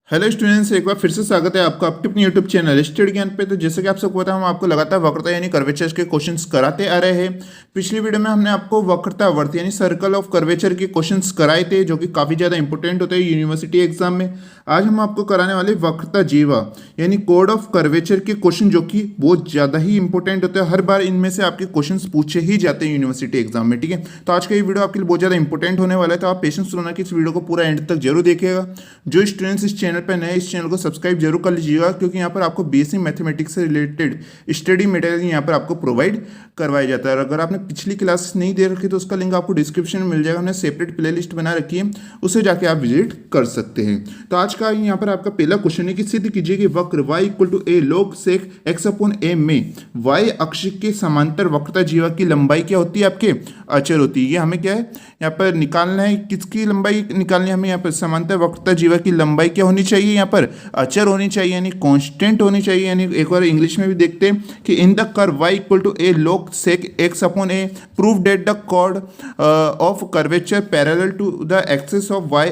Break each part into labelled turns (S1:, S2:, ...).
S1: Hello students, एक बार फिर से स्वागत है आपका आपके अपने यूट्यूब चैनल स्टडी ज्ञान पे। तो जैसे कि आप सबको पता है, हम आपको लगातार वक्रता यानी कर्वेचर के क्वेश्चंस कराते आ रहे हैं। पिछली वीडियो में हमने आपको वक्रता वर्त यानी सर्कल ऑफ कर्वेचर के क्वेश्चंस कराए थे, जो कि काफ़ी ज़्यादा इंपॉर्टेंट होते हैं यूनिवर्सिटी एग्जाम में। आज हम आपको कराने वाले वक्रता जीवा यानी कोड ऑफ कर्वेचर के क्वेश्चन, जो कि बहुत ज़्यादा ही इंपॉर्टेंट होते हैं। हर बार इनमें से आपके क्वेश्चन पूछे ही जाते हैं यूनिवर्सिटी एग्जाम में। ठीक है, तो आज का ये वीडियो आपके लिए बहुत ज़्यादा इंपॉर्टेंट होने वाला है, तो आप पेशेंस रखना कि इस वीडियो को पूरा एंड तक जरूर देखिएगा। जो स्टूडेंट्स इस चैनल पर नए, इस चैनल को सब्सक्राइब जरूर कर लीजिएगा, क्योंकि यहाँ पर आपको बीएससी मैथमेटिक्स से रिलेटेड स्टडी मटेरियल यहाँ पर आपको प्रोवाइड करवाया जाता है। और अगर आपने पिछली क्लास नहीं दे रखी तो उसका लिंक आपको डिस्क्रिप्शन में मिल जाएगा। हमने सेपरेट प्लेलिस्ट बना रखी है, उसे जाके आप विजिट कर सकते हैं। तो आज का यहाँ पर आपका पहला क्वेश्चन है कि सिद्ध कीजिए कि वक्र y equal to a log sec x upon a में y अक्ष के समांतर वक्रता जीवा की लंबाई क्या होती है, आपके अचर होती है। ये हमें क्या है यहाँ पर निकालना है, किसकी लंबाई निकालनी है हमें यहाँ पर, समांतर वक्रता जीवा की लंबाई क्या होनी चाहिए, यहाँ पर अचर होनी चाहिए यानी कांस्टेंट होनी चाहिए। यानी एक बार इंग्लिश में भी देखते हैं कि in the curve y equal to a log sec x upon a prove that the chord of curvature parallel to the axis of y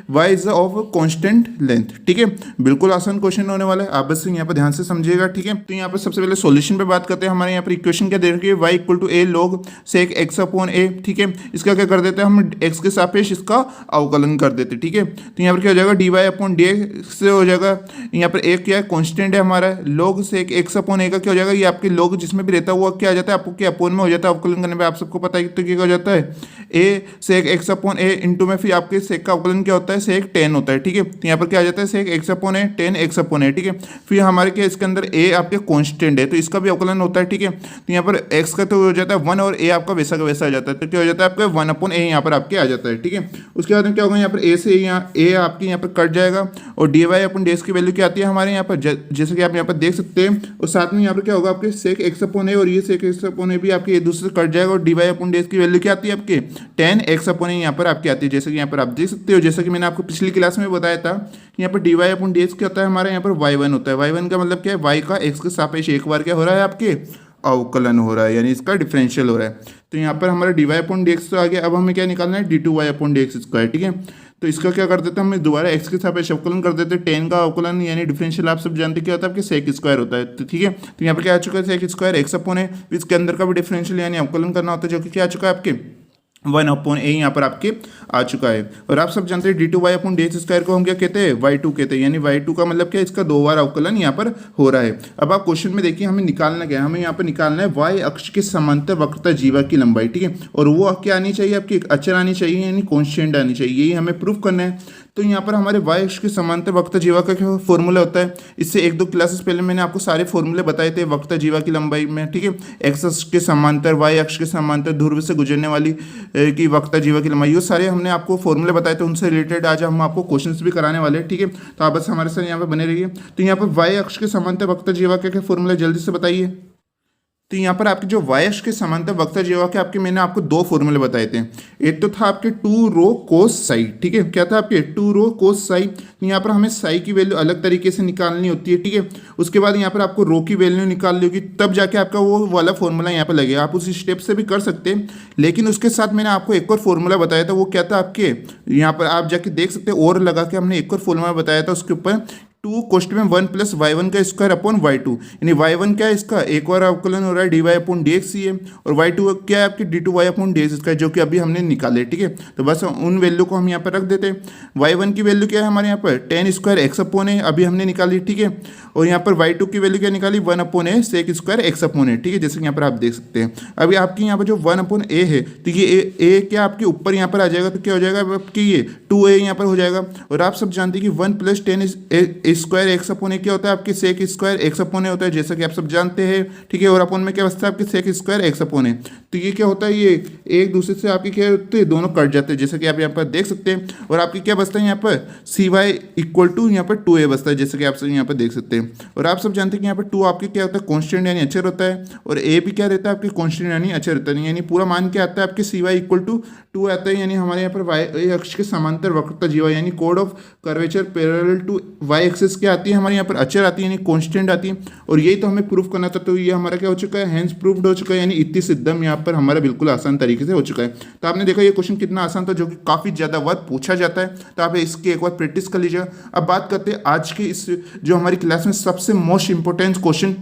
S1: is of constant length. ठीक है, बिल्कुल आसान क्वेश्चन होने वाला है, आप बस यहाँ पर ध्यान से समझिएगा। ठीक है, तो यहाँ पर सबसे पहले सॉल्यूशन पे बात करते हैं। हमारे यहाँ पर इक्वेशन क्या दे रखी है, y equal to a log sec x upon a। ठीक है, इसका क्या कर देते हैं हम, x के सापेक्ष इसका अवकलन कर देते हैं। ठीक है, तो यहाँ पर क्या हो जाएगा, dy अपॉन dx से हो जाएगा। यहाँ पर एक क्या है, कॉन्स्टेंट है हमारा, log sec x upon a का क्या हो जाएगा, ये आपके log जिसमें भी रहता है वो क्या आ जाता है, आपको क्या अपोन में हो जाता है अवकलन करने पर, आप सबको पता है। तो क्या हो जाता है, a sec x upon a into में फिर आपके sec का अवकलन क्या होता है, sec tan होता है। ठीक है, तो यहाँ पर क्या आ जाता है, sec x upon a tan x upon a। ठीक है, फिर हमारे क्या इसके अंदर a आपके कांस्टेंट है, तो इसका भी अवकलन होता है। ठीक है, तो यहाँ पर x का तो हो जाता है 1 और a आपका वैसा का वैसा आ जाता है, तो क्या हो जाता है आपका 1 अपॉन a यहाँ पर आपके आ जाता है। ठीक है, उसके बाद में क्या होगा, यहाँ पर a से यहाँ a आपकी यहाँ पर कट जाएगा, और dy अपॉन dx की वैल्यू क्या आती है हमारे यहाँ पर, जैसे कि आप यहाँ पर देख सकते हैं। और साथ में यहाँ पर क्या होगा, आपके sec x अपॉन a और ये sec x अपॉन a भी आपके एक दूसरे से कट जाएगा, और dy अपॉन dx की वैल्यू क्या आती है आपके tan x अपॉन a यहाँ पर आपकी आती है। जैसे कि यहाँ पर आप देख सकते हो, जैसा कि मैंने आपको पिछली क्लास में बताया था कि यहाँ पर dy अपॉन dx क्या होता है हमारे यहाँ पर y1 होता है। y1 का मतलब क्या है, y का x के सापेक्ष एक बार क्या हो रहा है, आपके अवकलन हो रहा है, यानी इसका डिफरेंशियल हो रहा है। तो यहाँ पर हमारा dy अपॉन dx तो आ गया। अब हमें क्या निकालना है, d2y अपॉन dx स्क्वायर। ठीक है, तो इसका क्या कर देते हैं, हम दोबारा x के सापेक्ष अवकलन कर देते हैं। tan का अवकलन यानी डिफरेंशियल आप सब जानते क्या होता है, आपके सेक स्क्वायर होता है। तो ठीक है, तो यहाँ पर क्या आ चुका है, सेक स्क्वायर x अपॉन है, इसके अंदर का भी डिफरेंशियल यानी अवकलन करना होता है, जो कि क्या आ चुका है आपके 1 अपॉन a यहाँ पर आपके आ चुका है। और आप सब जानते हैं d2y अपॉन डी स्क्वायर को हम क्या कहते हैं, y2 कहते हैं। यानी y2 का मतलब क्या है, इसका 2 बार अवकलन यहाँ पर हो रहा है। अब आप क्वेश्चन में देखिए, हमें निकालना क्या है, हमें यहाँ पर निकालना है y अक्ष के समांतर वक्रता जीवा की लंबाई। ठीक है, और वो क्या आनी चाहिए, आपकी अचर आनी चाहिए यानी कॉन्स्टेंट आनी चाहिए, यही हमें प्रूफ करना है। तो यहाँ पर हमारे y अक्ष के समांतर वक्रता जीवा का क्या फॉर्मूला होता है, इससे एक दो क्लासेस पहले मैंने आपको सारे फॉर्मूले बताए थे वक्रता जीवा की लंबाई में। ठीक है, x अक्ष के समांतर, y अक्ष के समांतर ध्रुव से गुजरने वाली की वक्रता जीवा की लंबाई, ये सारे हमने आपको फॉर्मूले बताए थे, उनसे रिलेटेड आज हम आपको क्वेश्चंस भी कराने वाले हैं। ठीक है, तो आप बस हमारे साथ यहाँ पर बने रहिए। तो यहाँ पर y अक्ष के समांतर वक्रता जीवा का क्या फॉर्मूला, जल्दी से बताइए। तो यहाँ पर आपके जो y अक्ष के समांतर वक्रता जीवा के आपके मैंने आपको दो फॉर्मूले बताए थे। एक तो था आपके 2 रो कोस साई। ठीक है, क्या था आपके 2 रो कोस साई। तो यहाँ पर हमें साई की वैल्यू अलग तरीके से निकालनी होती है। ठीक है, उसके बाद यहाँ पर आपको रो की वैल्यू निकालनी होगी, तब जाके आपका वो वाला फॉर्मूला यहाँ पर लगेगा। आप उसी स्टेप से भी कर सकते हैं, लेकिन उसके साथ मैंने आपको एक और फॉर्मूला बताया था, वो क्या था आपके, यहाँ पर आप जाके देख सकते हैं, और लगा के हमने एक और फॉर्मूला बताया था उसके ऊपर, 2 कोष्ट में 1 प्लस y1 का स्क्वायर अपॉन y2। यानी y1 क्या है, इसका एक और अवकलन हो रहा है dy अपॉन dx ही है, और y2 क्या है आपकी d2y अपॉन dx इसका, जो कि अभी हमने निकाले। ठीक है, तो बस उन वैल्यू को हम यहाँ पर रख देते हैं। y1 की वैल्यू क्या है हमारे यहाँ पर, tan स्क्वायर x अपॉन है, अभी हमने निकाली। ठीक है, और यहाँ पर y2 की वैल्यू क्या निकाली, 1 अपॉन है सेक स्क्वायर x अपॉन है। ठीक है, जैसे कि यहाँ पर आप देख सकते हैं। अभी आपकी यहाँ पर जो 1 अपॉन a है, तो ये a क्या आपके ऊपर यहाँ पर आ जाएगा, तो क्या हो जाएगा आपकी ये 2a यहाँ पर हो जाएगा। और आप सब जानते हैं कि 1 plus tan square x upon क्या होता है, आपके सेक स्क्वायर x अपॉन होता है, जैसा कि आप सब जानते हैं। ठीक है, और अपॉन में क्या बचता है आपके सेक स्क्वायर x अपॉन है। तो ये क्या होता है, ये एक दूसरे से आपके क्या होते हैं, दोनों कट जाते हैं, जैसा कि आप यहाँ पर देख सकते हैं। और आपकी क्या बचता है यहाँ पर, सी वाई इक्वल टू यहाँ पर 2a बचता है, जैसे कि आप सब यहाँ पर देख सकते हैं। और आप सब जानते हैं कि यहाँ पर 2 आपके क्या होता है, कॉन्स्टेंट यानी अचर होता है, और a भी क्या रहता है आपके कॉन्स्टेंट यानी अचर रहता है। यानी पूरा मान क्या आता है आपके सी वाई इक्वल टू 2 आता है। यानी हमारे यहाँ पर y अक्ष के समांतर वक्रता जीवा यानी कोड of curvature parallel to y axis क्या आती है हमारे यहाँ पर अचर आती है यानी कांस्टेंट आती है, और यही तो हमें प्रूफ करना था। तो ये हमारा क्या हो चुका है, हेंस प्रूफ्ड हो चुका है, यानी इतनी सिद्धम यहाँ पर हमारा बिल्कुल आसान तरीके से हो चुका है। तो आपने देखा ये क्वेश्चन कितना आसान था, जो कि काफ़ी ज़्यादा बार पूछा जाता है, तो आप इसकी एक बार प्रैक्टिस कर लीजिएगा। अब बात करते हैं आज की इस जो हमारी क्लास में सबसे मोस्ट इंपॉर्टेंट क्वेश्चन,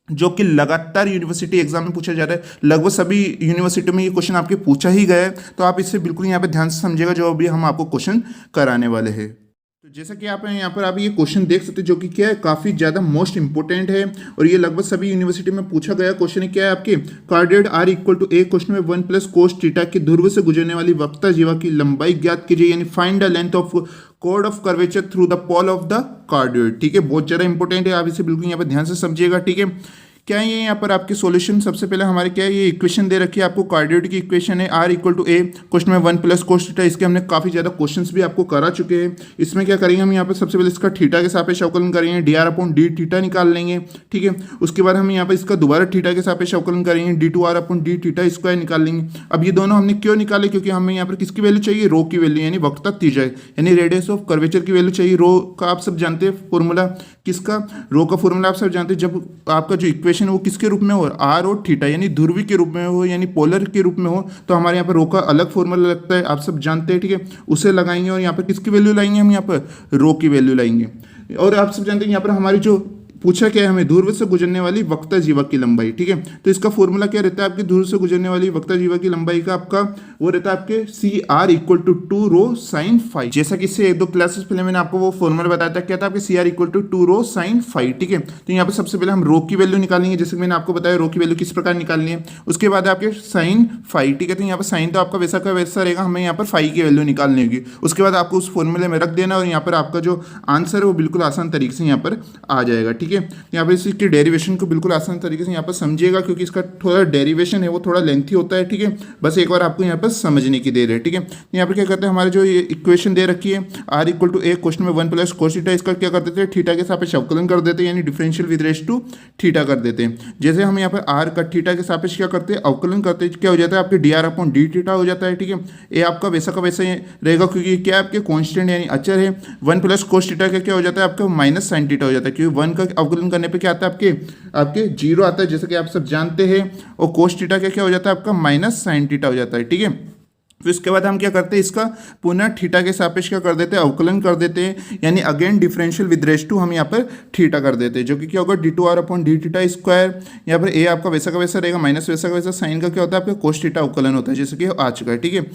S1: जो कि लगातार यूनिवर्सिटी एग्जाम में पूछा जा रहा है, लगभग सभी यूनिवर्सिटी में ये क्वेश्चन आपके पूछा ही गया है। तो आप इसे बिल्कुल यहाँ पे ध्यान से समझिएगा जो अभी हम आपको क्वेश्चन कराने वाले हैं। तो जैसा कि आप यहाँ पर आप ये क्वेश्चन देख सकते हैं, जो कि क्या है, काफ़ी ज़्यादा मोस्ट इंपोर्टेंट है, और ये लगभग सभी यूनिवर्सिटी में पूछा गया क्वेश्चन है। क्या है आपके, cardioid r equal to a, question में 1 प्लस कोस थीटा के ध्रुव से गुजरने वाली वक्ता जीवा की लंबाई ज्ञात कीजिए, यानी find the length of chord of curvature through the pole of the cardioid. ठीक है, बहुत ज़्यादा इंपॉर्टेंट है, आप इसे बिल्कुल यहाँ पर ध्यान से समझिएगा। ठीक है, क्या है ये यहाँ पर आपके सॉल्यूशन, सबसे पहले हमारे क्या है, ये इक्वेशन दे रखी है आपको, कार्डियोइड की इक्वेशन है r equal to a, question में 1 प्लस कोस थीटा। इसके हमने काफ़ी ज़्यादा क्वेश्चंस भी आपको करा चुके हैं। इसमें क्या करेंगे हम यहाँ पर, सबसे पहले इसका थीटा के सापेक्ष अवकलन करेंगे, D R upon d theta निकाल लेंगे। ठीक है, उसके बाद हम यहाँ पर इसका दोबारा थीटा के सापेक्ष अवकलन करेंगे, d two are upon d theta square निकाल लेंगे। अब ये दोनों हमने क्यों निकाले, क्योंकि हमें यहाँ पर किसकी वैल्यू चाहिए, रो की वैल्यू, यानी वक्ता त्रिज्या यानी रेडियस ऑफ कर्वेचर की वैल्यू चाहिए। रो का आप सब जानते हैं फॉर्मूला, किसका, रो का फॉर्मूला आप सब जानते हैं, जब आपका जो इक्वेशन है वो किसके रूप में हो, आर और थीटा यानी ध्रुवी के रूप में हो, यानी पोलर के रूप में हो, तो हमारे यहाँ पर रो का अलग फॉर्मूला लगता है, आप सब जानते हैं। ठीक है, उसे लगाएंगे और यहाँ पर किसकी वैल्यू लाएंगे, हम यहाँ पर रो की वैल्यू लाएंगे। और आप सब जानते हैं यहाँ पर हमारी जो पूछा क्या है हमें, ध्रुव से गुजरने वाली वक्ता जीवा की लंबाई। ठीक है, तो इसका फॉर्मूला क्या रहता है आपके, ध्रुव से गुजरने वाली वक्ता जीवा की लंबाई का आपका वो रहता है आपके c r equal to 2 rho sine phi. जैसा कि इससे 1-2 क्लासेस पहले मैंने आपको वो फॉर्मूला बताया था, क्या था आपके c r equal to 2 rho sine phi. ठीक है, तो यहाँ पर सबसे पहले हम रो की वैल्यू निकालेंगे, जैसे मैंने आपको बताया रो की वैल्यू किस प्रकार निकालनी है। उसके बाद आपके साइन फाई। ठीक है, तो यहाँ पर साइन तो आपका वैसा का वैसा रहेगा, हमें यहाँ पर फाई की वैल्यू निकालनी होगी। उसके बाद आपको उस फॉर्मूले में रख देना, और यहाँ पर आपका जो आंसर है वो बिल्कुल आसान तरीके से यहाँ पर आ जाएगा। ठीक है, यहाँ पर इसकी डेरिवेशन को बिल्कुल आसान तरीके से यहाँ पर समझिएगा, क्योंकि इसका थोड़ा डेरिवेशन है वो थोड़ा लेंथी होता है। ठीक है, बस एक बार आपको यहाँ पर समझने की देर है। ठीक है, यहाँ पर क्या करते हैं, हमारे जो ये इक्वेशन दे रखी है r equal to a, question में 1 प्लस कोस थीटा, इसका क्या कर देते हैं, थीटा के सापेक्ष अवकलन कर देते हैं, यानी differential with respect to theta कर देते हैं। जैसे हम यहाँ पर आर का थीटा के सापेक्ष क्या करते हैं, अवकलन करते हैं, क्या हो जाता है आपके D R upon d theta हो जाता है। ठीक है, ये आपका वैसा का वैसा रहेगा, क्योंकि क्या आपके कॉन्स्टेंट यानी अचर है। 1 प्लस कोस थीटा का क्या हो जाता है आपका माइनस साइन थीटा हो जाता है, क्योंकि 1 का अवकलन करने पर क्या आता है आपके 0 आता है, जैसे कि आप सब जानते हैं। और कोस थीटा का क्या हो जाता है आपका माइनस साइन थीटा हो जाता है। ठीक है, फिर इसके बाद हम क्या करते हैं, इसका पुनः थीटा के सापेक्ष क्या कर देते हैं, अवकलन कर देते हैं, यानी again differential with respect to हम यहाँ पर थीटा कर देते हैं, जो कि क्या होगा d two are upon d theta square. यहाँ पर ए आपका वैसा का वैसा रहेगा, माइनस वैसा का वैसा, साइन का क्या होता है आपका कोस थीटा अवकलन होता है, जैसे कि आ चुका है। ठीक है,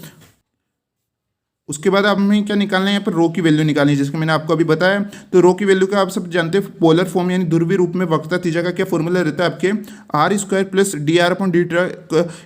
S1: उसके बाद आप हमें क्या निकालना है, यहाँ पर रो की वैल्यू निकालनी है, जिसको मैंने आपको अभी बताया। तो रो की वैल्यू का आप सब जानते हैं, पोलर फॉर्म यानी ध्रुवीय रूप में वक्ता त्रिज्या का क्या फॉर्मूला रहता है आपके, R square plus D R upon D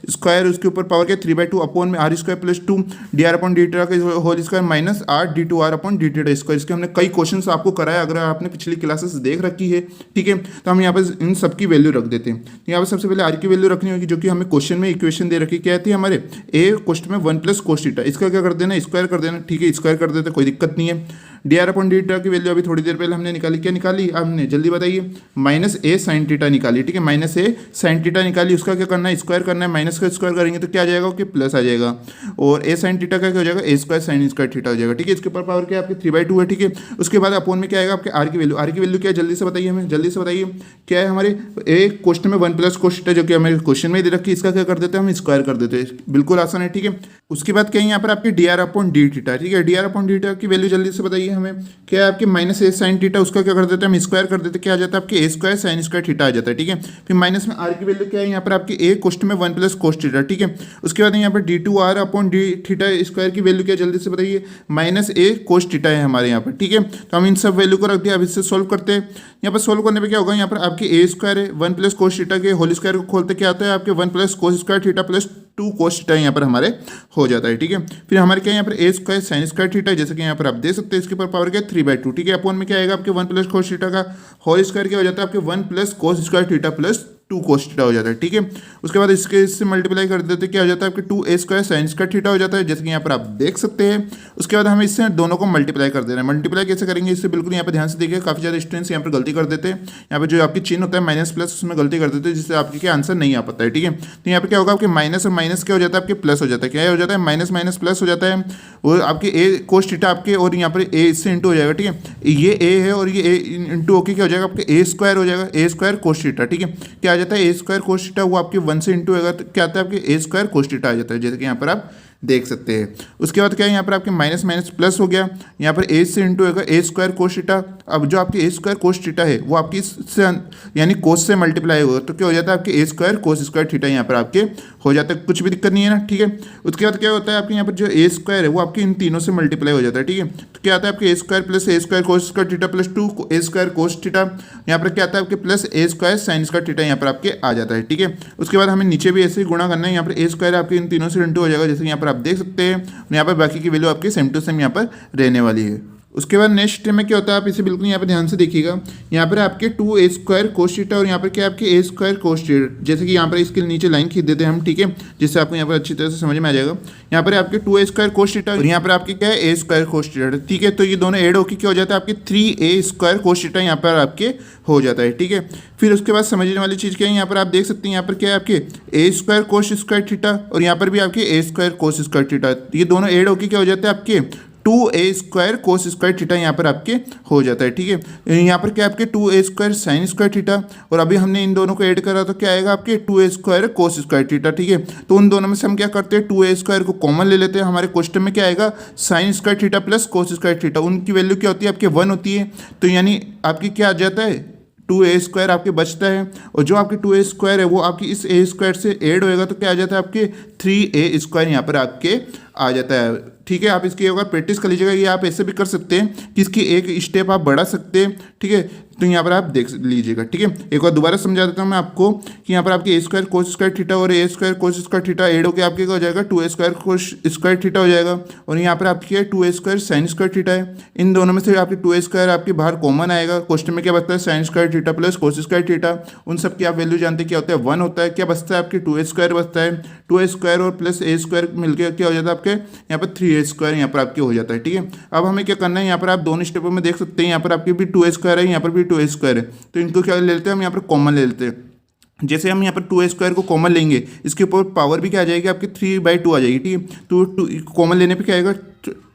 S1: square, उसके ऊपर पावर क्या 3/2 अपॉन में R square plus 2 D R upon D के whole square minus R D two are upon D T square. इसके हमने कई क्वेश्चन आपको कराया, अगर आपने पिछली क्लासेस देख रखी है। ठीक है, तो हम यहाँ पर इन सब की वैल्यू रख देते हैं। तो यहाँ पर सबसे पहले आर की वैल्यू रखनी होगी, जो कि हमें क्वेश्चन में इक्वेशन दे रखी क्या थी हमारे, ए क्वेश्चन में 1 प्लस कोस थीटा, इसका क्या कर देना, स्क्वायर कर देना। ठीक है, स्क्वायर कर देते, कोई दिक्कत नहीं है। D R upon d theta की वैल्यू अभी थोड़ी देर पहले हमने निकाली, क्या निकाली आपने जल्दी बताइए, माइनस ए साइन थीटा निकाली। ठीक है, माइनस ए साइन थीटा निकाली, उसका क्या करना है, स्क्वायर करना है, माइनस का स्क्वायर करेंगे तो क्या आ जाएगा कि प्लस आ जाएगा, और ए साइन थीटा का क्या हो जाएगा, ए स्क्वायर साइन स्क्वायर थीटा हो जाएगा। ठीक है, इसके ऊपर पावर क्या है आपके 3/2 है। ठीक है, उसके बाद अपॉन में क्या आएगा आपके आर की वैल्यू, आर की वैल्यू क्या है जल्दी से बताइए हमें, जल्दी से बताइए क्या है हमारे, ए क्वेश्चन में 1 प्लस कोस थीटा जो कि हमें क्वेश्चन में दे रखी है, इसका क्या कर देते हैं हम स्क्वायर कर देते हैं, बिल्कुल आसान है। ठीक है, उसके बाद क्या है यहाँ पर आपके D R upon d theta. ठीक है, D R upon d theta की वैल्यू जल्दी से बताइए हमें, क्या है आपके माइनस ए साइन थीटा, उसका क्या कर देते हैं हम स्क्वायर कर देते हैं, क्या आ जाता है आपके ए स्क्वायर साइन स्क्वायर थीटा आ जाता है। ठीक है, फिर माइनस में आर की वैल्यू क्या है यहाँ पर आपके ए क्वेश्चन में 1 प्लस कोस थीटा। ठीक है, उसके बाद यहाँ पर d two are upon d theta square की वैल्यू क्या जल्दी से बताइए, माइनस ए कोस थीटा है हमारे यहाँ पर। ठीक है, तो हम इन सब वैल्यू को रख दिया, अब इससे सोल्व करते हैं। यहाँ पर सोल्व करने पर क्या होगा, यहाँ पर आपके ए स्क्वायर है 1 प्लस कोस थीटा के होल स्क्वायर को खोलते क्या आता है आपके 1 plus cos square theta plus 2 cos theta यहाँ पर हमारे हो जाता है। ठीक है, फिर हमारे क्या यहाँ पर ए स्क्वायर साइन स्क्वायर थीटा, जैसे कि यहाँ पर आप देख सकते हैं, इसके ऊपर पावर क्या 3/2। ठीक है, अपॉन में क्या आएगा आपके 1 प्लस कोस थीटा का होल स्क्वायर क्या हो जाता है आपके 1 plus cos square theta plus two cos theta हो जाता है, ठीक है। उसके बाद इससे मल्टीप्लाई कर देते क्या हो जाता है आपके 2a² साइन स्क्वायर थीटा हो जाता है, जैसे कि यहाँ पर आप देख सकते हैं। उसके बाद हम इससे दोनों को मल्टीप्लाई कर दे रहे हैं। मल्टीप्लाई कैसे करेंगे इससे बिल्कुल यहाँ पर ध्यान से देखिए, काफ़ी ज़्यादा स्टूडेंट्स यहाँ पर गलती कर देते हैं। यहाँ पर जो आपकी चिन्ह होता है माइनस प्लस उसमें गलती कर देते हैं, जिससे आपके आंसर नहीं आ पाता है, ठीक है। तो यहाँ पर क्या होगा आपके माइनस और माइनस क्या हो जाता है आपके प्लस हो जाता है, क्या हो जाता है माइनस माइनस प्लस हो जाता है। और आपके ए कोस थीटा आपके और यहाँ पर ए इससे इंटू हो जाएगा, ठीक है। ये ए है और ये ए इंटू होकर क्या हो जाएगा आपके a² हो जाएगा, a² कोस थीटा, ठीक है। क्या आ जाता है a² कोस थीटा, वो आपके 1 से इंटू होगा तो क्या आता है आपके a² कोस थीटा आ जाता है, जैसे कि यहाँ पर आप देख सकते हैं। उसके बाद क्या है यहाँ पर आपके माइनस माइनस प्लस हो गया, यहाँ पर a से इंटू होगा a² कोस थीटा। अब जो आपकी a² कोस थीटा है वो आपकी इससे यानी कोस से मल्टीप्लाई होगा तो क्या हो जाता है आपके a² कोस स्क्वायर थीटा यहाँ पर आपके हो जाता है, कुछ भी दिक्कत नहीं है ना, ठीक है। उसके बाद क्या होता है आपके यहाँ पर जो a² है वो आपके इन तीनों से मल्टीप्लाई हो जाता है, ठीक है। तो क्या आता है आपके a² plus a² cos square theta plus 2a² cos theta, यहाँ पर क्या आता है आपके plus a² sine square theta यहाँ पर आपके आ जाता है, ठीक है। उसके बाद हमें नीचे भी ऐसे ही गुणा करना है, यहाँ पर a² आपके इन तीनों से इंटू हो जाएगा, जैसे यहाँ पर आप देख सकते हैं। यहाँ पर बाकी की वैल्यू आपकी सेम टू सेम यहाँ पर रहने वाली है। उसके बाद नेक्स्ट स्टेप में क्या होता है आप इसे बिल्कुल यहाँ पर ध्यान से देखिएगा, यहाँ पर आपके 2a² कोस थीटा और यहाँ पर क्या आपके a² कोस थीटा, जैसे कि यहाँ पर इसके नीचे लाइन खींच देते हैं हम, ठीक है, जिससे आपको यहाँ पर अच्छी तरह से समझ में आ जाएगा। यहाँ पर आपके 2a² कोस थीटा और यहाँ पर आपके क्या है a² कोस थीटा, ठीक है। तो ये दोनों ऐड होकर क्या हो जाता है आपके 3a² कोस थीटा यहाँ पर आपके हो जाता है, ठीक है। फिर उसके बाद समझने वाली चीज़ क्या है, यहाँ पर आप देख सकते हैं यहाँ पर क्या है आपके a² कोस स्क्वायर थीटा और यहाँ पर भी आपके a² कोस स्क्वायर थीटा, ये दोनों ऐड होकर क्या हो जाता है आपके 2a² कोस स्क्वायर थीटा यहाँ पर आपके हो जाता है, ठीक है। यहाँ पर क्या आपके 2a² साइन स्क्वायर थीटा और अभी हमने इन दोनों को ऐड करा तो क्या आएगा आपके 2a² कोस स्क्वायर थीटा, ठीक है। तो उन दोनों में से हम क्या करते हैं 2a² को कॉमन ले लेते हैं, हमारे क्वेश्चन में क्या आएगा sine square theta plus cos square theta, उनकी वैल्यू क्या होती है आपके 1 होती है। तो यानी आपकी क्या आ जाता है 2a² आपके बचता है और जो आपके 2a² है वो आपकी इस a² से ऐड होएगा तो क्या आ जाता है आपके 3a² यहाँ पर आपके आ जाता है, ठीक है। आप इसकी अगर प्रैक्टिस कर लीजिएगा, ये आप ऐसे भी कर सकते हैं कि इसकी एक स्टेप आप बढ़ा सकते हैं, ठीक है। तो यहाँ पर आप देख लीजिएगा, ठीक है। एक बार दोबारा समझा देता हूँ मैं आपको कि यहाँ पर आपके a² कोस स्क्वायर थीटा और a² cos square theta add होकर आपके क्या हो जाएगा 2a² कोस स्क्वायर थीटा हो जाएगा और यहाँ पर आपकी 2a² साइन स्क्वायर थीटा है। इन दोनों में से आपकी 2a² आपके बाहर कॉमन आएगा, क्वेश्चन में क्या बचता है sine square theta plus cos square theta, उन सब की आप वैल्यू जानते हैं क्या होता है 1 होता है। क्या बचता है आपके 2a² बचता है, 2a² और प्लस a² मिलकर क्या हो जाता है आपके यहाँ पर 3a² यहाँ पर आपके हो जाता है, ठीक है। अब हमें क्या करना है, यहाँ पर आप दोनों स्टेपों में देख सकते हैं, यहाँ पर आपकी भी 2a² है, यहाँ पर भी 2a² है, तो इनको क्या ले लेते हैं हम यहाँ पर कॉमन ले लेते हैं। जैसे हम यहाँ पर 2a² को कॉमन लेंगे, इसके ऊपर पावर भी क्या आ जाएगी आपकी 3/2 आ जाएगी, ठीक है। तो कॉमन लेने पे क्या आएगा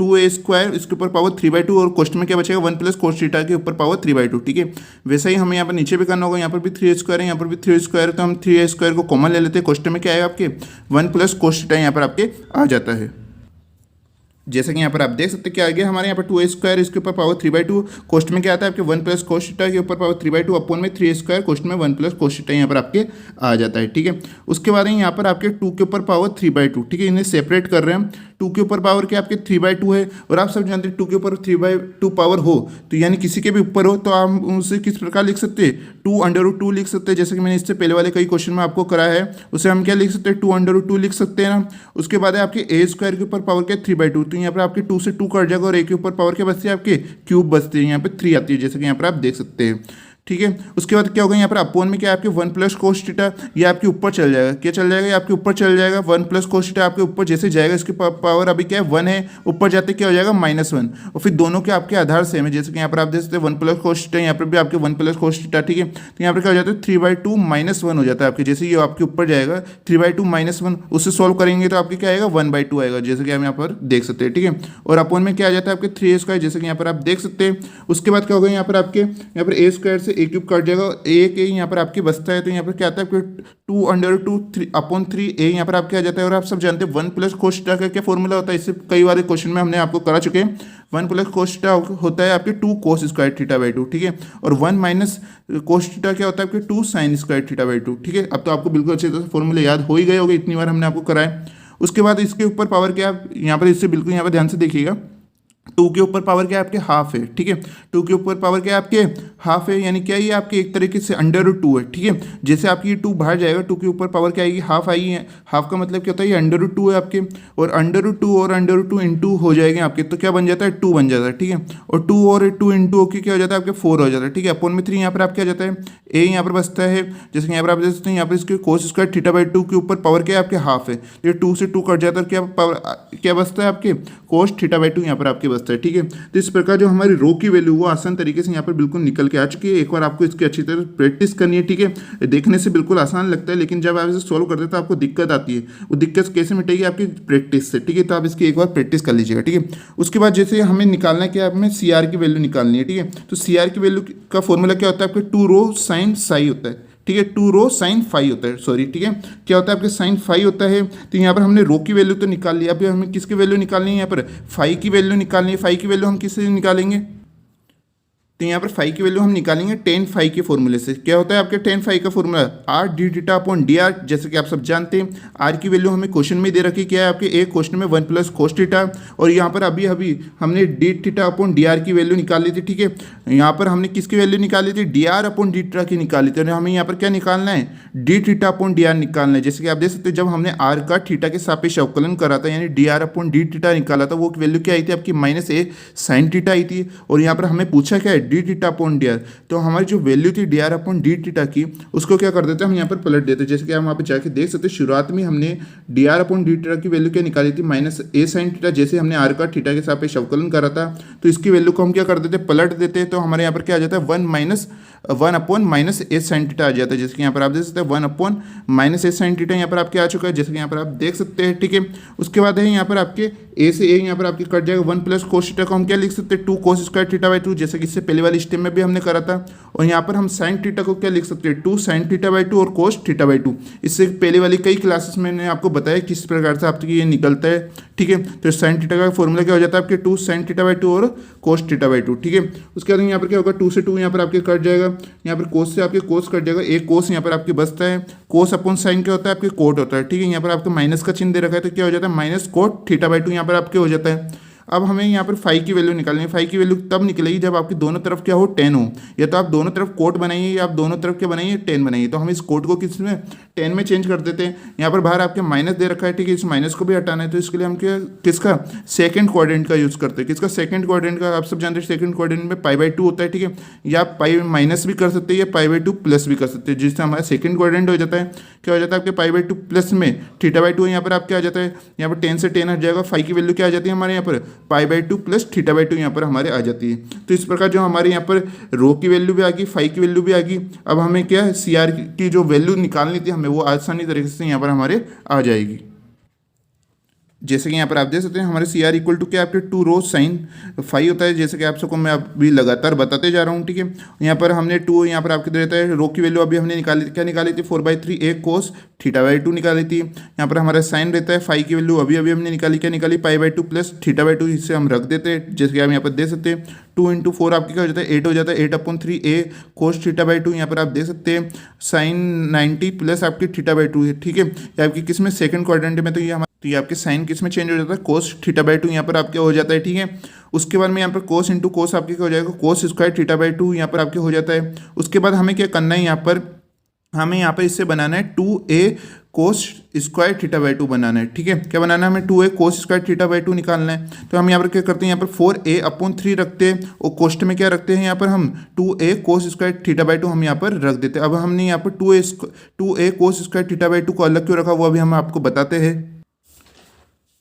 S1: 2a², इसके ऊपर पावर 3/2 और क्वेश्चन में क्या बचेगा 1 प्लस कोस थीटा के ऊपर पावर 3/2, ठीक है। वैसे ही हमें यहाँ पर नीचे भी करना होगा, यहाँ पर भी 3a² है, यहाँ पर भी 3a² है, तो हम 3a² को कॉमन ले लेते हैं। क्वेश्चन में क्या आएगा आपके 1 प्लस कोस थीटा यहाँ पर आपके आ जाता है। जैसे कि यहाँ पर आप देख सकते हैं क्या आ गया हमारे यहाँ पर 2a² इसके ऊपर पावर 3/2, क्वेश्चन में क्या आता है आपके 1 प्लस कोस थीटा के ऊपर पावर 3/2 अपॉन में 3a², क्वेश्चन में 1 प्लस कोस थीटा यहाँ पर आपके आ जाता है, ठीक है। उसके बाद यहाँ पर आपके 2 के ऊपर पावर 3/2, ठीक है, इन्हें सेपरेट कर रहे हैं हम। 2 के ऊपर पावर क्या आपके 3/2 है और आप सब जानते हैं 2 के ऊपर 3/2 पावर हो तो यानी किसी के भी ऊपर हो तो आप उसे किस प्रकार लिख सकते हैं 2√2 लिख सकते हैं, जैसे कि मैंने इससे पहले वाले कई क्वेश्चन में आपको कराया है, उसे हम क्या लिख सकते हैं 2√2 लिख सकते हैं ना। उसके बाद है आपके a² के ऊपर पावर क्या 3/2, तो यहाँ पर आपके 2 से 2 कट जाएगा और a के ऊपर पावर क्या बचती है आपके क्यूब बचती है, यहाँ पे 3 आती है, जैसे कि यहाँ पर आप देख सकते हैं, ठीक है। उसके बाद क्या होगा यहाँ पर अपोन में क्या आपके 1 प्लस कोस थीटा, ये आपके ऊपर चल जाएगा, क्या चल जाएगा ये आपके ऊपर चल जाएगा 1 प्लस कोस थीटा आपके ऊपर जैसे जाएगा, इसकी पावर अभी क्या है 1 है, ऊपर जाते क्या हो जाएगा -1 और फिर दोनों के आपके आधार सेम है, जैसे कि यहाँ पर आप देख सकते हैं 1 प्लस कोस थीटा, यहाँ पर भी आपके 1 प्लस कोस थीटा, ठीक है। तो यहाँ पर क्या हो जाता है 3/2 -1 हो जाता है आपके, जैसे ये आपके ऊपर जाएगा 3/2 -1, उससे सॉल्व करेंगे तो आपके क्या आएगा 1/2 आएगा, जैसे कि हम यहाँ पर देख सकते हैं, ठीक है। और अपोन में क्या आ जाता है आपके 3a², जैसे कि यहाँ पर आप देख सकते हैं। उसके बाद क्या होगा यहाँ पर आपके यहाँ पर a² से a³ कट जाएगा, एक यहाँ पर आपके बचता है, तो यहाँ पर क्या आता है आपके 2√3 यहाँ पर आपके आ जाता है। और आप सब जानते हैं 1 प्लस कोस थीटा का क्या फॉर्मूला होता है, इससे कई बार क्वेश्चन में हमने आपको करा चुके हैं। 1 प्लस कोस थीटा होता है आपके 2 कोस स्क्वायर थीटा/2, ठीक है। और 1 माइनस कोस थीटा क्या होता है आपके 2 साइन स्क्वायर थीटा/2, ठीक है। अब तो आपको बिल्कुल अच्छे तरह से फॉर्मूले याद हो ही गए होंगे, इतनी बार हमने आपको कराया। उसके बाद इसके ऊपर पावर क्या यहाँ पर इससे बिल्कुल यहाँ पर ध्यान से देखिएगा, टू के ऊपर पावर क्या है आपके हाफ है, ठीक है। टू के ऊपर पावर क्या है आपके हाफ है, यानी क्या ये आपके एक तरीके से अंडर रूट 2 है, ठीक है। जैसे आपकी ये 2 बाहर जाएगा, 2 के ऊपर पावर क्या आएगी, हाफ आएगी है। हाफ का मतलब क्या होता है, ये अंडर रूट 2 है आपके, और अंडर रूट 2 और अंडर रूट 2 इंटू हो जाएंगे आपके, तो क्या बन जाता है 2 बन जाता है, ठीक है। और 2 और 2 इंटू होकर क्या हो जाता है आपके 4 हो जाता है, ठीक है। अपॉन में 3 यहाँ पर आप क्या जाता है, ए यहाँ पर बचता है। जैसे कि यहाँ पर आप देख सकते हैं, यहाँ पर इसके कोस स्क्वायर थीटा बाई 2 के ऊपर पावर क्या है आपके हाफ है, तो ये 2 से 2 कट जाता है, क्या पावर क्या बचता है आपके कोस थीटा बाई 2 यहाँ पर आपके बचता है, ठीक है। तो इस प्रकार जो हमारी रो की वैल्यू वो आसान तरीके से यहाँ पर बिल्कुल निकल के आ चुकी है। एक बार आपको इसकी अच्छी तरह प्रैक्टिस करनी है, ठीक है। देखने से बिल्कुल आसान लगता है, लेकिन जब आप इसे सोल्व करते हैं तो आपको दिक्कत आती है। वो दिक्कत कैसे मिटेगी, आपकी प्रैक्टिस से, ठीक है। तो आप इसकी एक बार प्रैक्टिस कर लीजिएगा, ठीक है। उसके बाद जैसे हमें निकालना है कि हमें सी आर की वैल्यू निकालनी है, ठीक है। तो सी आर की वैल्यू का फॉर्मूला क्या होता है आपके 2 रो साइन साई होता है, ठीक है। 2 रो साइन फाई होता है, सॉरी, ठीक है। क्या होता है आपके साइन फाई होता है। तो यहाँ पर हमने रो की वैल्यू तो निकाल लिया, अभी हमें किसकी वैल्यू निकालनी है, यहाँ पर फाई की वैल्यू निकालनी है। फाई की वैल्यू हम किससे निकालेंगे, तो यहाँ पर फाई की वैल्यू हम निकालेंगे टेन फाई के फॉर्मूले से। क्या होता है आपके टेन फाई का formula, R D theta upon D R. जैसे कि आप सब जानते हैं, आर की वैल्यू हमें क्वेश्चन में दे रखी, क्या है आपके एक क्वेश्चन में 1 प्लस कोस थीटा, और यहाँ पर अभी अभी हमने D theta upon D R की वैल्यू निकाली थी, ठीक है। यहाँ पर हमने किसकी वैल्यू निकाली थी, D R upon d theta की निकाली थी, और हमें यहाँ पर क्या निकालना है, D theta upon D R निकालना है। जैसे कि आप देख सकते हैं, जब हमने आर का थीटा के सापेक्ष अवकलन करा था, यानी D R upon d theta निकाला था, वो वैल्यू क्या आई थी आपकी माइनस ए साइन थीटा आई थी। और यहाँ पर हमें पूछा क्या है, D theta upon D R. तो हमारी जो वैल्यू थी D R upon d theta की, उसको क्या कर देते हैं हम यहाँ पर पलट देते हैं। जैसे कि हम वहाँ पे जाके देख सकते हैं, शुरुआत में हमने D R upon d theta की वैल्यू क्या निकाली थी, माइनस ए साइन थीटा। जैसे हमने आर का थीटा के सापेक्ष अवकलन करा था, तो इसकी वैल्यू को हम क्या कर देते हैं, पलट देते हैं। तो हमारे यहाँ पर क्या आ जाता है, 1 अपॉन माइनस ए साइन थीटा आ जाता है। जैसे कि यहाँ पर आप देख सकते हैं 1 अपॉन माइनस ए साइन थीटा यहाँ पर आपके आ चुका है, जैसे कि यहाँ पर आप देख सकते हैं, ठीक है। उसके बाद है यहाँ पर आपके ए से ए यहाँ पर आपके कट जाएगा, 1 प्लस कोस थीटा को हम क्या लिख सकते हैं, 2 कोस स्क्वायर थीटा बाई 2, जैसे कि इससे पहले वाली स्टेप में भी हमने करा था। और यहाँ पर हम साइन थीटा को क्या लिख सकते हैं, 2 साइन थीटा बाई 2 और कोस थीटा बाई 2। इससे पहले वाली कई क्लासेस में मैंने आपको बताया किस प्रकार से आपकी ये निकलता है, ठीक है। तो साइन थीटा का फॉर्मूला क्या हो जाता है आपके 2 साइन थीटा बाई 2 और कोस थीटा बाई 2, ठीक है। उसके बाद यहाँ पर क्या होगा, 2 से 2 यहाँ पर आपके कट जाएगा, यहाँ पर कोस से आपके कोस कट जाएगा, एक कोस यहाँ पर आपके बचता है। कोस अपॉन साइन क्या होता है आपके कोट होता है, ठीक है। यहाँ पर आपको माइनस का चिन्ह दे रखा है, तो क्या हो जाता है माइनस कोट थीटा बाई 2 यहाँ पर आपके हो जाता है। अब हमें यहाँ पर फाई की वैल्यू निकालनी है। फाई की वैल्यू तब निकलेगी जब आपकी दोनों तरफ क्या हो, 10 हो। या तो आप दोनों तरफ कोट बनाइए, या आप दोनों तरफ क्या बनाइए, 10 बनाइए। तो हम इस कोट को किस में 10 में चेंज कर देते हैं। यहाँ पर बाहर आपके माइनस दे रखा है, ठीक है। इस माइनस को भी हटाना है, तो इसके लिए हम क्या किसका सेकंड क्वाड्रेंट का यूज़ करते हैं। किसका सेकंड क्वाड्रेंट का, आप सब जानते हैं सेकंड क्वाड्रेंट में पाई बाई 2 होता है, ठीक है। या आप पाई माइनस भी कर सकते हैं, या पाई बाई 2 प्लस भी कर सकते हैं, जिससे हमारा सेकंड क्वाड्रेंट हो जाता है। क्या हो जाता है आपके पाई बाई 2 प्लस में थीटा बाई 2 यहाँ पर आप क्या आ जाता है, यहाँ पर 10 से 10 हट जाएगा। फाई की वैल्यू क्या आ जाती है हमारे यहाँ पर, pi by 2 plus theta by 2 यहाँ पर हमारे आ जाती है। तो इस प्रकार जो हमारे यहाँ पर रो की वैल्यू भी आ गई, फाई की वैल्यू भी आ गई। अब हमें क्या है, सी आर की जो वैल्यू निकालनी थी हमें, वो आसानी तरीके से यहाँ पर हमारे आ जाएगी। जैसे कि यहाँ पर आप देख सकते हैं, हमारे सी आर इक्वल टू क्या आपके 2 रो साइन फाई होता है। जैसे कि आप सबको मैं अभी लगातार बताते जा रहा हूँ, ठीक है। यहाँ पर हमने 2 यहाँ पर आपके रहता है, रो की वैल्यू अभी हमने निकाली, क्या निकाली थी, 4/3 एक कोस थीटा बाई 2 निकाली थी। यहाँ पर हमारा साइन रहता है, फाई की वैल्यू अभी अभी हमने निकाली, क्या निकाली, pi by 2 plus theta by 2, इससे हम रख देते हैं। जैसे कि आप यहाँ पर देख सकते हैं, 2 इंटू 4 आपके क्या हो जाता है, 8 हो जाता है। 8/3 ए कोस थीटा बाई 2 यहाँ पर आप देख सकते हैं, साइन 90 प्लस आपकी थीटा बाई 2 है, ठीक है। ये आपकी किस में, सेकंड क्वाड्रेंट में। तो ये आपके साइन किस में चेंज हो जाता है, कोस थीटा बाई 2 यहाँ पर आपके हो जाता है, ठीक है। उसके बाद में यहाँ पर कोस इंटू कोस आपके क्या हो जाएगा, कोस स्क्वायर थीटा बाई 2 यहाँ पर आपके हो जाता है। उसके बाद हमें क्या करना है, यहाँ पर हमें यहाँ पर इससे बनाना है 2a cos square theta by 2 बनाना है, ठीक है। क्या बनाना है हमें, 2a cos square theta by 2 निकालना है। तो हम यहाँ पर क्या करते हैं, यहाँ पर 4a/3 रखते हैं, और कोष्ट में क्या रखते हैं, यहाँ पर हम 2a cos square theta by 2 हम यहाँ पर रख देते हैं। अब हमने यहाँ पर 2a cos square theta by 2 को अलग क्यों रखा, वो अभी हम आपको बताते हैं।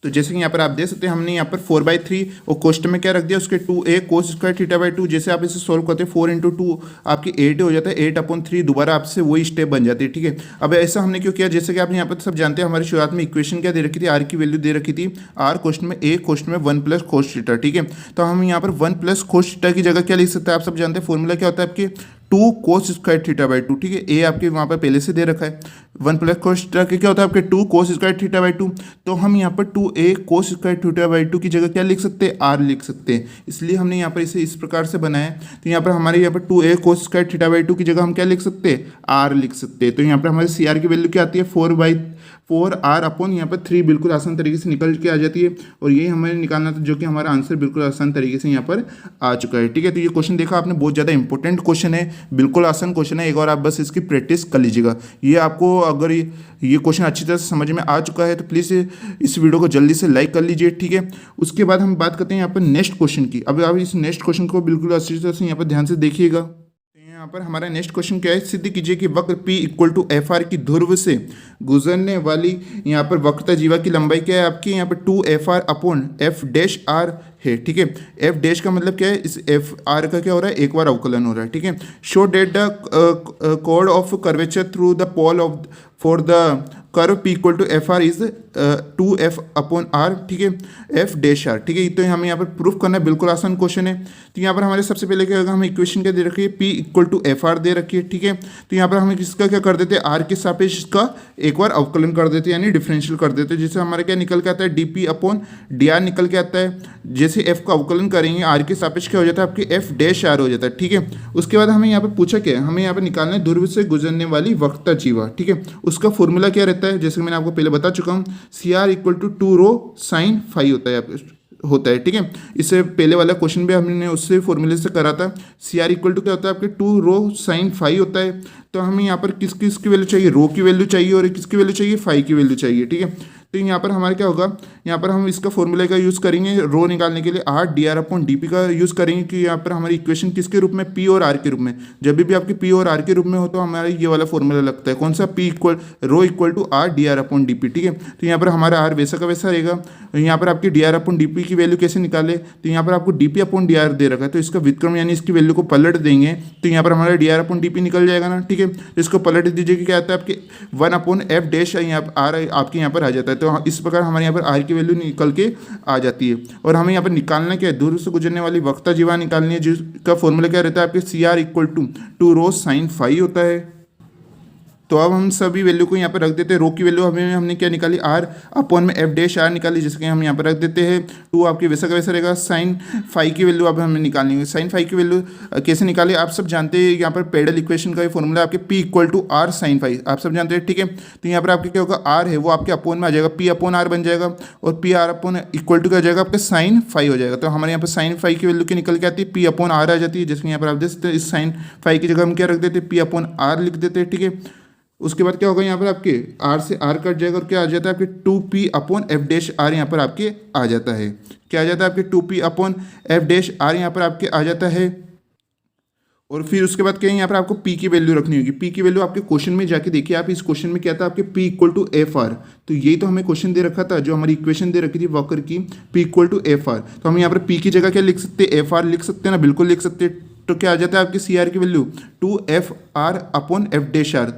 S1: तो जैसे कि यहाँ पर आप देख सकते हैं, हमने यहाँ पर 4/3 और कोष्ट में क्या रख दिया, उसके 2a cos square theta by 2। जैसे आप इसे सोल्व करते हैं, 4 इंटू 2 आपकी 8 हो जाता है, 8/3 दोबारा आपसे वही स्टेप बन जाती है, ठीक है। अब ऐसा हमने क्यों किया, जैसे कि आप यहाँ पर सब जानते हैं, हमारी शुरुआत में इक्वेशन क्या दे रखी थी, आर की वैल्यू दे रखी थी, आर कोष्ट में a कोष्ट में 1 प्लस कोस थीटा, ठीक है। तो हम यहाँ पर 1 प्लस कोस थीटा की जगह क्या लिख सकते हैं, आप सब जानते हैं फॉर्मूला क्या होता है आपके 2 कोस स्क्वायर थीटा बाई 2, ठीक है। ए आपके वहाँ पर पहले से दे रखा है, 1 प्लस कोस थीटा के क्या होता है आपके 2 कोस स्क्वायर थीटा बाई 2। तो हम यहाँ पर 2a cos square theta by 2 की जगह क्या लिख सकते हैं, आर लिख सकते हैं। इसलिए हमने यहाँ पर इसे इस प्रकार से बनाया। तो यहाँ पर हमारे यहाँ पर 2a cos square theta by 2 की जगह हम क्या लिख सकते हैं, आर लिख सकते हैं। तो यहाँ पर हमारे सी आर की वैल्यू क्या आती है, 4r/, यहाँ पर 3 बिल्कुल आसान तरीके से निकल के आ जाती है और यही हमें निकालना था, जो कि हमारा आंसर बिल्कुल आसान तरीके से यहाँ पर आ चुका है। ठीक है, तो ये क्वेश्चन देखा आपने, बहुत ज़्यादा इंपॉर्टेंट क्वेश्चन है, बिल्कुल आसान क्वेश्चन है। एक बार आप बस इसकी प्रैक्टिस कर लीजिएगा। ये आपको अगर ये क्वेश्चन अच्छी तरह से समझ में आ चुका है तो प्लीज़ इस वीडियो को जल्दी से लाइक कर लीजिए। ठीक है, उसके बाद हम बात करते हैं यहाँ पर नेक्स्ट क्वेश्चन की। अब आप इस नेक्स्ट क्वेश्चन को बिल्कुल अच्छी तरह से यहाँ पर ध्यान से देखिएगा। यहाँ पर हमारा नेक्स्ट क्वेश्चन क्या है, सिद्ध कीजिए कि वक्र P = FR की ध्रुव से गुजरने वाली यहाँ पर वक्रता जीवा की लंबाई क्या है आपकी, यहाँ पर 2FR/F' है। ठीक है, एफ डैश का मतलब क्या है, इस एफ आर का क्या हो रहा है, एक बार अवकलन हो रहा है। ठीक है, शो डेट द कोड of curvature through the pole of for the curve P = FR इज 2F/R। ठीक है, F'R। ठीक है, तो हमें यहाँ पर प्रूफ करना है, बिल्कुल आसान क्वेश्चन है। तो यहाँ पर हमारे सबसे पहले क्या होगा, हमें इक्वेशन क्या दे रखी है, P = FR दे रखी है। ठीक है, तो यहाँ पर हम इसका क्या कर देते हैं, R के सापेक्ष इसका एक बार अवकलन कर देते हैं, यानी डिफरेंशियल कर देते हैं, जिससे हमारा क्या निकल के आता है, dP/dr निकल के आता है। जैसे F का अवकलन करेंगे R के सापेक्ष क्या हो जाता है, आपके F'R हो जाता है। ठीक है, उसके बाद हमें यहाँ पर पूछा क्या है, हमें यहाँ पर निकालना है ध्रुव से गुजरने वाली वक्रता जीवा। ठीक है, उसका फॉर्मूला क्या रहता है, जैसे मैंने आपको पहले बता चुका हूँ, CR = 2ρ sin φ होता है। ठीक है, इससे पहले वाला क्वेश्चन भी हमने उससे फॉर्मूले से करा था। CR = क्या होता है आपके 2ρ sin φ होता है। तो हमें यहाँ पर किस किस की वैल्यू चाहिए, रो की वैल्यू चाहिए और किसकी वैल्यू चाहिए, फाई की वैल्यू चाहिए। ठीक है, तो यहाँ पर हमारा क्या होगा, यहाँ पर हम इसका फॉर्मूले का यूज़ करेंगे रो निकालने के लिए, R/dr/dP का यूज़ करेंगे कि यहाँ पर हमारी इक्वेशन किसके रूप में, P और R के रूप में। जब भी आपकी P और R के रूप में हो तो हमारा ये वाला फॉर्मूला लगता है, कौन सा, P = R/dr/dP। ठीक है, तो यहाँ पर हमारा R वैसा का वैसा रहेगा। यहाँ पर आपकी dr/dP की वैल्यू कैसे निकाले, तो यहाँ पर आपको dP/dr दे रखा है, तो इसका व्युत्क्रम यानी इसकी वैल्यू को पलट देंगे तो यहाँ पर हमारा dr/dP निकल जाएगा ना। ठीक है, तो इसको पलट दीजिए कि क्या आता है आपके 1/F' यहाँ R आपके यहाँ पर आ जाता है। तो इस प्रकार हमारे यहाँ पर R की वैल्यू निकल के आ जाती है। और हमें यहाँ पर निकालना क्या है, ध्रुव से गुजरने वाली वक्रता जीवा निकालनी है, जिसका फॉर्मूला क्या रहता है आपके, CR = 2ρ sin φ होता है। तो अब हम सभी वैल्यू को यहाँ पर रख देते हैं। रो की वैल्यू हमने क्या निकाली, R/F'/R निकाली, जिसके हम यहाँ पर रख देते हैं 2, आपकी वैसा का वैसा रहेगा। साइन फाई की वैल्यू अब हमें निकालनी है। साइन फाई की वैल्यू कैसे निकाले, आप सब जानते हैं, यहाँ पर पेडल इक्वेशन का फॉर्मूला आपके P = R sin φ, आप सब जानते हैं। ठीक है, तो यहाँ पर आपके क्या होगा, R है वो आपके अपोन में आ जाएगा, P/R बन जाएगा और PR/= क्या हो जाएगा आपके sin φ हो जाएगा। तो हमारे यहाँ पर sin φ की वैल्यू क्या निकल के आती है, P/R आ जाती है, जिसके यहाँ पर आप देख सकते हैं, इस sin φ की जगह हम क्या रख देते हैं, P/R लिख देते हैं। ठीक है, उसके बाद क्या होगा, यहाँ पर आपके R से R कट जाएगा और क्या आ जाता है आपके 2P/F'/R यहाँ पर आपके आ जाता है। क्या आ जाता है आपके 2P/F'/R यहाँ पर आपके आ जाता है। और फिर उसके बाद क्या है, यहाँ पर आपको P की वैल्यू रखनी होगी। P की वैल्यू आपके क्वेश्चन में जाके देखिए, आप इस क्वेश्चन में क्या था आपके P = FR, तो यही तो हमें क्वेश्चन दे रखा था, जो हमारी इक्वेशन दे रखी थी वक्र की, P = FR। तो हम यहाँ पर P की जगह क्या लिख सकते हैं, FR लिख सकते हैं ना, बिल्कुल लिख सकते हैं। तो क्या आ जाता है आपकी CR की वैल्यू 2FR/F'।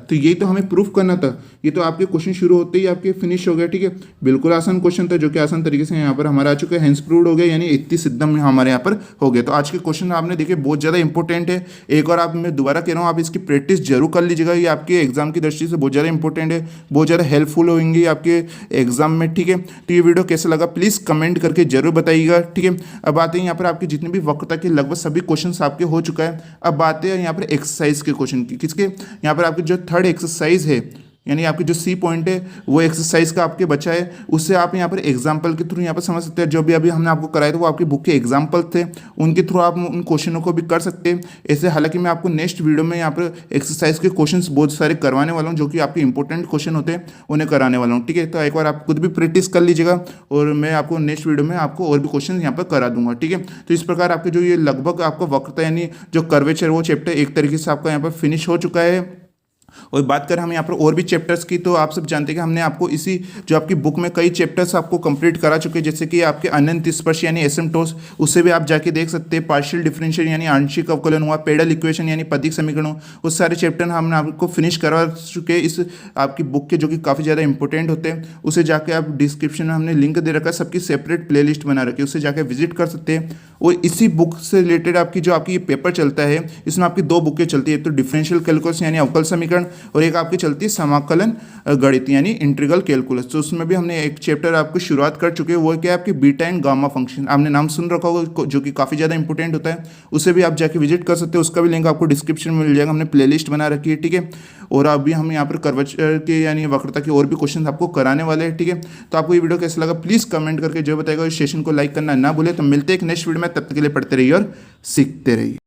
S1: तो यही तो हमें प्रूफ करना था। ये तो आपके क्वेश्चन शुरू होते ही आपके फिनिश हो गया। ठीक है, बिल्कुल आसान क्वेश्चन था, जो कि आसान तरीके से यहाँ पर हमारा आ चुका है, हेंस प्रूव्ड हो गया, यानी इतनी सिद्धम हमारे यहाँ पर हो गया। तो आज के क्वेश्चन आपने देखे, बहुत ज़्यादा इंपॉर्टेंट है। एक और आप, मैं दोबारा कह रहा हूँ, आप इसकी प्रैक्टिस जरूर कर लीजिएगा, ये आपके एग्जाम की दृष्टि से बहुत ज़्यादा इंपॉर्टेंट है, बहुत ज़्यादा हेल्पफुल होंगी आपके एग्जाम में। ठीक है, तो ये वीडियो कैसा लगा प्लीज़ कमेंट करके जरूर बताइएगा। ठीक है, अब आते हैं यहाँ पर आपके जितने भी वक्रता के लगभग सभी क्वेश्चन आपके हो चुका है। अब बात है यहाँ पर एक्सरसाइज के क्वेश्चन की, किसके, यहाँ पर आपके जो थर्ड एक्सरसाइज है, यानी आपकी जो सी पॉइंट है वो एक्सरसाइज का आपके बचा है, उससे आप यहाँ पर एग्जाम्पल के थ्रू यहाँ पर समझ सकते हैं। जो भी अभी हमने आपको कराया था वो आपकी बुक के एग्जाम्पल थे, उनके थ्रू आप उन क्वेश्चनों को भी कर सकते हैं ऐसे। हालांकि मैं आपको नेक्स्ट वीडियो में यहाँ पर एक्सरसाइज के क्वेश्चंस बहुत सारे करवाने वाला हूँ, जो कि आपके इंपॉर्टेंट क्वेश्चन होते हैं उन्हें कराने वाला हूँ। ठीक है, तो एक बार आप खुद भी प्रैक्टिस कर लीजिएगा और मैं आपको नेक्स्ट वीडियो में आपको और भी क्वेश्चन यहाँ पर करा दूंगा। ठीक है, तो इस प्रकार आपके जो ये लगभग आपका वक्रता यानी जो कर्वेचर वो चैप्टर एक तरीके से आपका यहाँ पर फिनिश हो चुका है। और बात करें हम यहाँ पर और भी चैप्टर्स की, तो आप सब जानते हैं कि हमने आपको इसी जो आपकी बुक में कई चैप्टर्स आपको कंप्लीट करा चुके हैं, जैसे कि आपके अनंत स्पर्श यानी एसिम्प्टोट्स, उससे भी आप जाके देख सकते हैं। पार्शियल डिफरेंशियल यानी आंशिक अवकलन हुआ, पेडल इक्वेशन यानी पदिक समीकरणों, उस सारे चैप्टर हमने आपको फिनिश करवा चुके हैं इस आपकी बुक के, जो कि काफ़ी ज़्यादा इंपॉर्टेंट होते हैं। उसे जाके आप डिस्क्रिप्शन में हमने लिंक दे रखा है, सबकी सेपरेट प्ले लिस्ट बना रखी है, उससे जाकर विजिट कर सकते हैं। और इसी बुक से रिलेटेड आपकी जो आपकी ये पेपर चलता है, इसमें आपकी 2 बुकें चलती है, तो डिफरेंशियल कैलकुलस यानी अवकल समीकरण समीकरण, और एक आपकी चलती है समाकलन गणित यानी इंटीग्रल कैलकुलस। तो उसमें भी हमने एक चैप्टर आपको शुरुआत कर चुके हैं, वो क्या है आपकी बीटा एंड गामा फंक्शन। आपने नाम सुन रखा होगा जो कि काफ़ी ज़्यादा इंपॉर्टेंट होता है, उसे भी आप जाके विजिट कर सकते हो। उसका भी लिंक आपको डिस्क्रिप्शन में मिल जाएगा, हमने प्लेलिस्ट बना रखी है, ठीक है। और अभी हम यहाँ पर कर्वेचर के यानी वक्रता के और भी क्वेश्चन आपको कराने वाले हैं, ठीक है। तो आपको ये वीडियो कैसा लगा प्लीज़ कमेंट करके जो बताएगा। इस सेशन को लाइक करना ना भूले। तो मिलते हैं एक नेक्स्ट वीडियो में, तब तक के लिए पढ़ते रहिए और सीखते रहिए।